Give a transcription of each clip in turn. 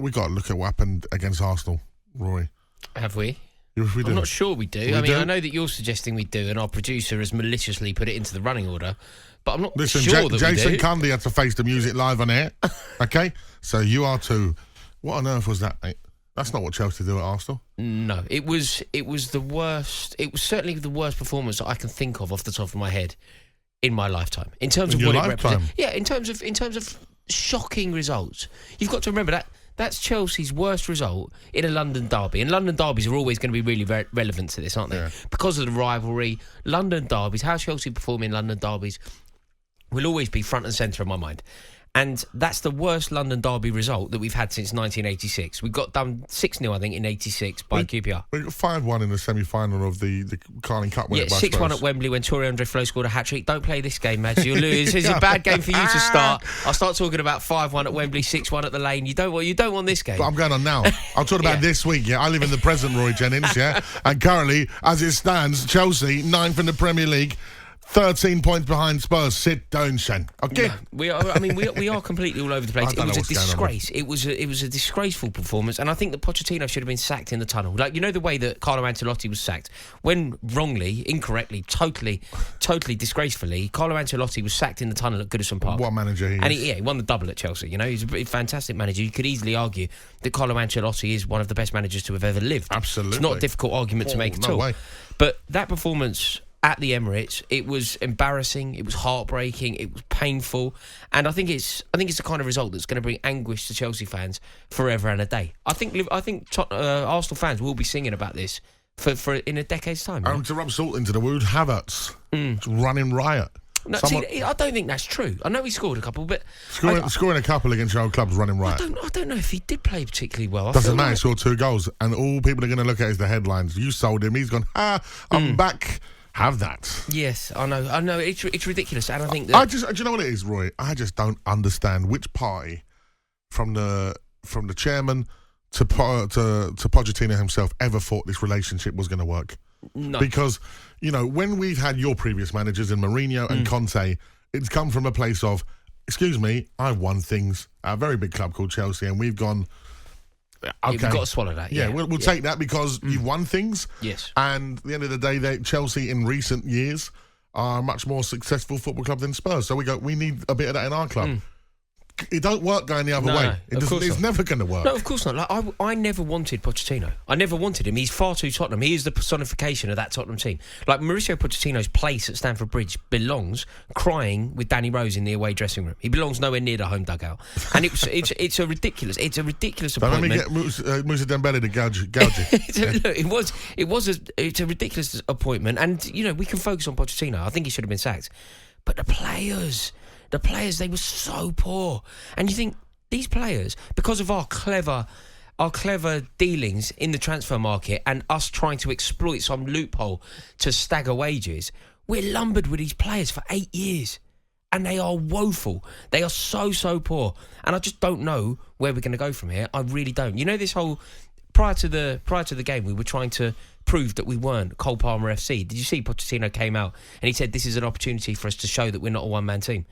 we got to look at what happened against Arsenal, Rory. Have we? Yes, we do. I'm not sure we do. I know that you're suggesting we do, and our producer has maliciously put it into the running order, but I'm not sure that we do. Jason Cundy had to face the music live on air. Okay? So you are too. What on earth was that, mate? That's not what Chelsea do at Arsenal. No, it was the worst. It was certainly the worst performance that I can think of off the top of my head in my lifetime. In terms of what it represents. Yeah, in terms of shocking results. You've got to remember that. That's Chelsea's worst result in a London derby. And London derbies are always going to be really relevant to this, aren't they? Yeah. Because of the rivalry, London derbies, how Chelsea perform in London derbies will always be front and centre in my mind. And that's the worst London derby result that we've had since 1986. We got done 6-0, I think, in 86 by QPR. We got 5-1 in the semi-final of the Carling Cup win. Yeah, 6-1 at Wembley when Torre-Andre Flo scored a hat-trick. Don't play this game, Mads. You'll lose. It's a bad game for you to start. I'll start talking about 5-1 at Wembley, 6-1 at the Lane. You don't want this game. But I'm going on now. I'm talking about this week, yeah. I live in the present, Rory Jennings, yeah. And currently, as it stands, Chelsea, 9th in the Premier League, 13 points behind Spurs. Sit down, Shen. Okay. No, we are completely all over the place. It was a disgrace. It was a disgraceful performance, and I think that Pochettino should have been sacked in the tunnel. Like, you know the way that Carlo Ancelotti was sacked when wrongly, incorrectly, totally disgracefully. Carlo Ancelotti was sacked in the tunnel at Goodison Park. What manager he is? And he won the double at Chelsea. You know, he's a fantastic manager. You could easily argue that Carlo Ancelotti is one of the best managers to have ever lived. Absolutely, it's not a difficult argument to make at all. Way. But that performance at the Emirates, it was embarrassing, it was heartbreaking, it was painful, and I think it's the kind of result that's going to bring anguish to Chelsea fans forever and a day. I think Arsenal fans will be singing about this for in a decade's time. To rub salt into the wound, Havertz running riot. No, I don't think that's true. I know he scored a couple, but scoring a couple against your old club's running riot. I don't know if he did play particularly well. Doesn't matter. He scored 2 goals, and all people are going to look at is the headlines. You sold him. He's gone. I'm back. Have that. Yes, I know. It's ridiculous, and I think that do you know what it is, Roy? I just don't understand which party, from the chairman to Pochettino himself, ever thought this relationship was going to work. No, because when we've had your previous managers in Mourinho and Conte, it's come from a place of, excuse me, I've won things at a very big club called Chelsea, and we've gone. Okay. You've got to swallow that. Yeah, we'll take that because you've won things. Yes. And at the end of the day, Chelsea in recent years are a much more successful football club than Spurs. So we need a bit of that in our club. It don't work going the other way. It's never going to work. No, of course not. Like, I never wanted Pochettino. I never wanted him. He's far too Tottenham. He is the personification of that Tottenham team. Like, Mauricio Pochettino's place at Stamford Bridge belongs crying with Danny Rose in the away dressing room. He belongs nowhere near the home dugout. And it's a ridiculous appointment. Don't let me get Moussa Dembele to gouge you. It's a ridiculous appointment. And, we can focus on Pochettino. I think he should have been sacked. But the players, they were so poor. And you think, these players, because of our clever dealings in the transfer market and us trying to exploit some loophole to stagger wages, we're lumbered with these players for 8 years. And they are woeful. They are so poor. And I just don't know where we're going to go from here. I really don't. This whole... Prior to the game, we were trying to prove that we weren't Cole Palmer FC. Did you see Pochettino came out and he said this is an opportunity for us to show that we're not a one-man team?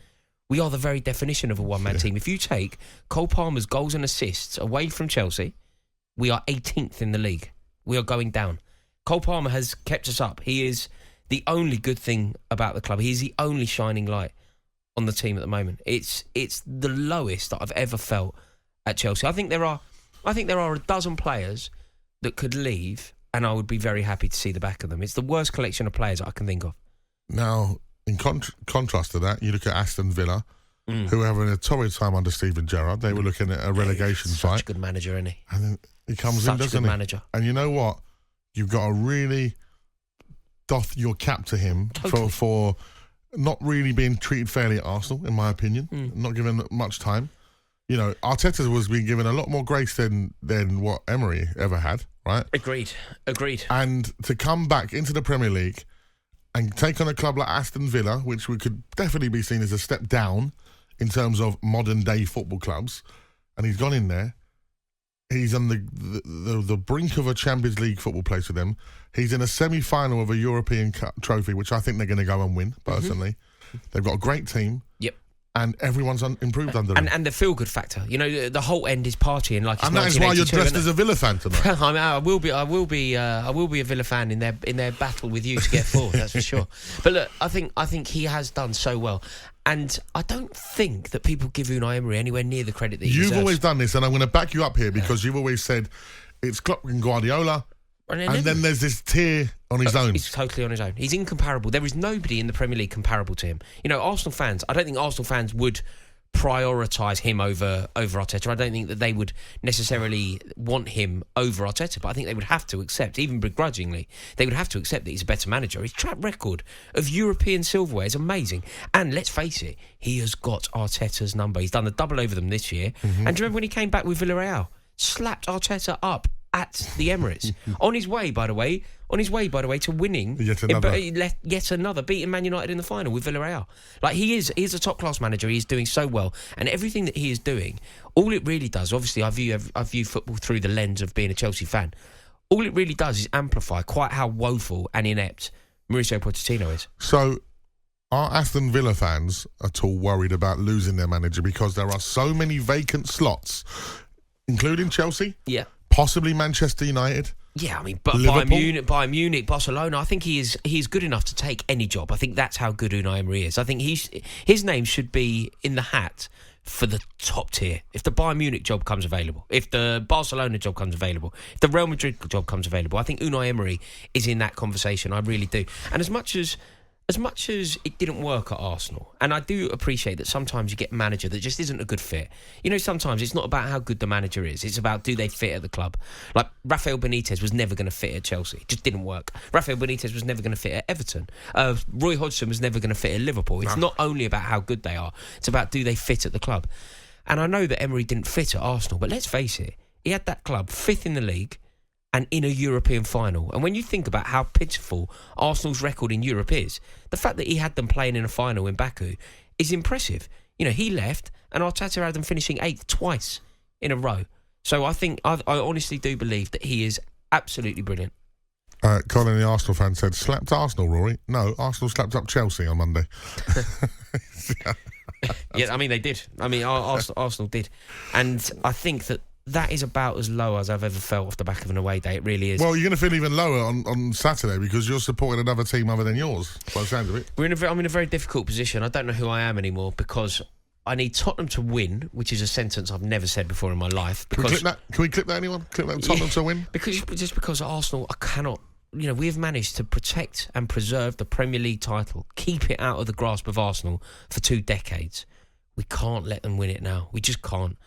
We are the very definition of a one-man team. If you take Cole Palmer's goals and assists away from Chelsea, we are 18th in the league. We are going down. Cole Palmer has kept us up. He is the only good thing about the club. He is the only shining light on the team at the moment. It's the lowest that I've ever felt at Chelsea. I think there are a dozen players that could leave, and I would be very happy to see the back of them. It's the worst collection of players I can think of. Now, in contrast to that, you look at Aston Villa, who are having a torrid time under Steven Gerrard. They were looking at a relegation fight. Such a good manager, isn't he? And then he comes in, doesn't he? Such a good manager. And you know what? You've got to really doff your cap to him for not really being treated fairly at Arsenal, in my opinion. Not given much time. Arteta was being given a lot more grace than what Emery ever had, right? Agreed. And to come back into the Premier League and take on a club like Aston Villa, which we could definitely be seen as a step down in terms of modern-day football clubs, and he's gone in there. He's on the brink of a Champions League football place with them. He's in a semi-final of a European Cup trophy, which I think they're going to go and win, personally. They've got a great team. Yep. and everyone's improved under him. And the feel-good factor. You know, the whole end is partying like it's And that is why you're dressed as a Villa fan tonight. I will be a Villa fan in their battle with you to get fourth. That's for sure. But look, I think he has done so well, and I don't think that people give Unai Emery anywhere near the credit that he deserves. You've always done this, and I'm going to back you up here because you've always said it's Klopp and Guardiola, and then there's this tier on his own. He's totally on his own. He's incomparable. There is nobody in the Premier League comparable to him. You know, Arsenal fans, I don't think Arsenal fans would prioritise him over Arteta. I don't think that they would necessarily want him over Arteta, but I think they would have to accept, even begrudgingly, they would have to accept that he's a better manager. His track record of European silverware is amazing. And let's face it, he has got Arteta's number. He's done the double over them this year. Mm-hmm. And do you remember when he came back with Villarreal? Slapped Arteta up at the Emirates. on his way, by the way, to winning yet another, beating Man United in the final with Villarreal. Like, he is a top-class manager. He is doing so well. And everything that he is doing, all it really does, obviously I view football through the lens of being a Chelsea fan, all it really does is amplify quite how woeful and inept Mauricio Pochettino is. So, are Aston Villa fans at all worried about losing their manager because there are so many vacant slots, including Chelsea? Yeah. Possibly Manchester United. Yeah, I mean, but Bayern Munich, Barcelona. I think he is good enough to take any job. I think that's how good Unai Emery is. I think his name should be in the hat for the top tier. If the Bayern Munich job comes available, if the Barcelona job comes available, if the Real Madrid job comes available, I think Unai Emery is in that conversation. I really do. And as much as it didn't work at Arsenal, and I do appreciate that sometimes you get a manager that just isn't a good fit. You know, sometimes it's not about how good the manager is, it's about do they fit at the club. Like, Rafael Benitez was never going to fit at Chelsea. It just didn't work. Rafael Benitez was never going to fit at Everton. Roy Hodgson was never going to fit at Liverpool. It's not only about how good they are, it's about do they fit at the club. And I know that Emery didn't fit at Arsenal, but let's face it, he had that club fifth in the league and in a European final. And when you think about how pitiful Arsenal's record in Europe is, the fact that he had them playing in a final in Baku is impressive. You know, he left and Arteta had them finishing 8th twice in a row. So I honestly do believe that he is absolutely brilliant. Colin, the Arsenal fan, said, slapped Arsenal, Rory. No, Arsenal slapped up Chelsea on Monday. Yeah, I mean, they did. I mean, Arsenal did. And I think that is about as low as I've ever felt off the back of an away day. It really is. Well, you're going to feel even lower on Saturday because you're supporting another team other than yours, by the sound of it. I'm in a very difficult position. I don't know who I am anymore because I need Tottenham to win, which is a sentence I've never said before in my life. Can we clip that, anyone? Clip that, Tottenham to win? Because Arsenal, I cannot... You know, we have managed to protect and preserve the Premier League title, keep it out of the grasp of Arsenal for 2 decades. We can't let them win it now. We just can't.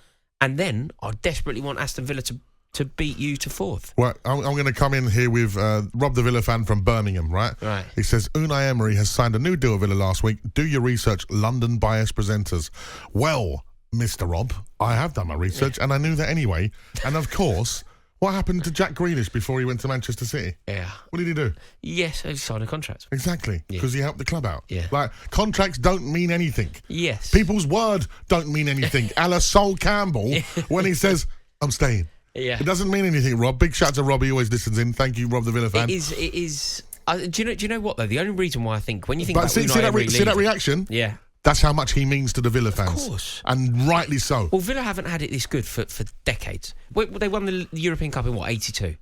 And then I desperately want Aston Villa to beat you to 4th. Well, I'm going to come in here with Rob the Villa fan from Birmingham, right? Right. He says, Unai Emery has signed a new deal with Villa last week. Do your research, London bias presenters. Well, Mr. Rob, I have done my research and I knew that anyway. And of course, what happened to Jack Grealish before he went to Manchester City? Yeah. What did he do? Yes, he signed a contract. Exactly, because he helped the club out. Yeah. Like, contracts don't mean anything. Yes. People's word don't mean anything. A la Sol Campbell when he says, I'm staying. Yeah. It doesn't mean anything, Rob. Big shout out to Rob. He always listens in. Thank you, Rob the Villa fan. It is. Do you know what, though? The only reason why I think, when you think about see that reaction? Yeah. That's how much he means to the Villa fans. Of course. And rightly so. Well, Villa haven't had it this good for decades. They won the European Cup in, 82?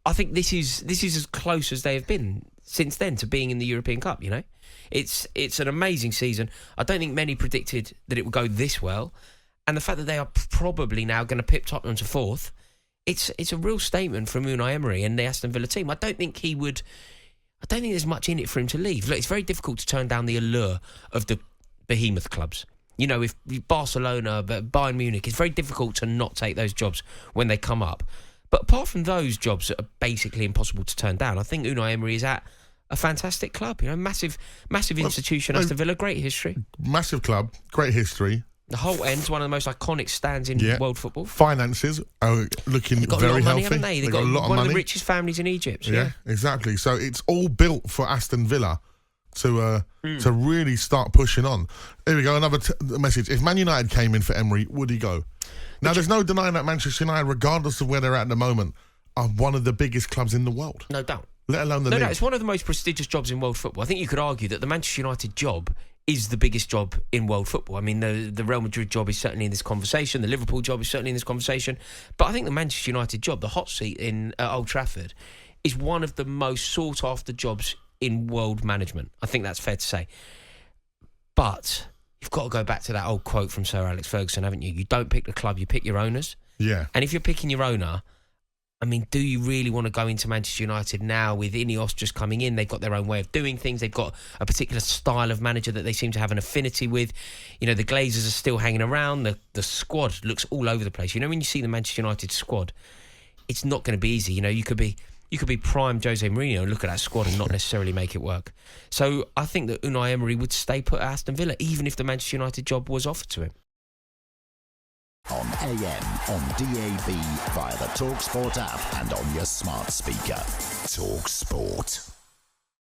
I think this is as close as they have been since then to being in the European Cup, you know? It's an amazing season. I don't think many predicted that it would go this well. And the fact that they are probably now going to pip Tottenham to 4th, it's a real statement from Unai Emery and the Aston Villa team. I don't think there's much in it for him to leave. Look, it's very difficult to turn down the allure of the behemoth clubs. You know, if Barcelona, Bayern Munich, it's very difficult to not take those jobs when they come up. But apart from those jobs that are basically impossible to turn down, I think Unai Emery is at a fantastic club. You know, massive institution, Aston Villa, great history. Massive club, great history. The whole end's one of the most iconic stands in world football. Finances are looking very healthy. Haven't they? They've got a lot of money. One of the richest families in Egypt. Yeah, exactly. So it's all built for Aston Villa to really start pushing on. Here we go, another message. If Man United came in for Emery, would he go? Now, there's no denying that Manchester United, regardless of where they're at the moment, are one of the biggest clubs in the world. No doubt. Let alone the league. No, it's one of the most prestigious jobs in world football. I think you could argue that the Manchester United job is the biggest job in world football. I mean, the Real Madrid job is certainly in this conversation. The Liverpool job is certainly in this conversation. But I think the Manchester United job, the hot seat in Old Trafford, is one of the most sought-after jobs in world management. I think that's fair to say. But you've got to go back to that old quote from Sir Alex Ferguson, haven't you? You don't pick the club, you pick your owners. Yeah. And if you're picking your owner, I mean, do you really want to go into Manchester United now with Ineos just coming in? They've got their own way of doing things. They've got a particular style of manager that they seem to have an affinity with. You know, the Glazers are still hanging around. The squad looks all over the place. You know, when you see the Manchester United squad, it's not going to be easy. You know, you could be prime Jose Mourinho and look at that squad and not necessarily make it work. So I think that Unai Emery would stay put at Aston Villa, even if the Manchester United job was offered to him. On AM, on DAB, via the talkSPORT app and on your smart speaker. talkSPORT.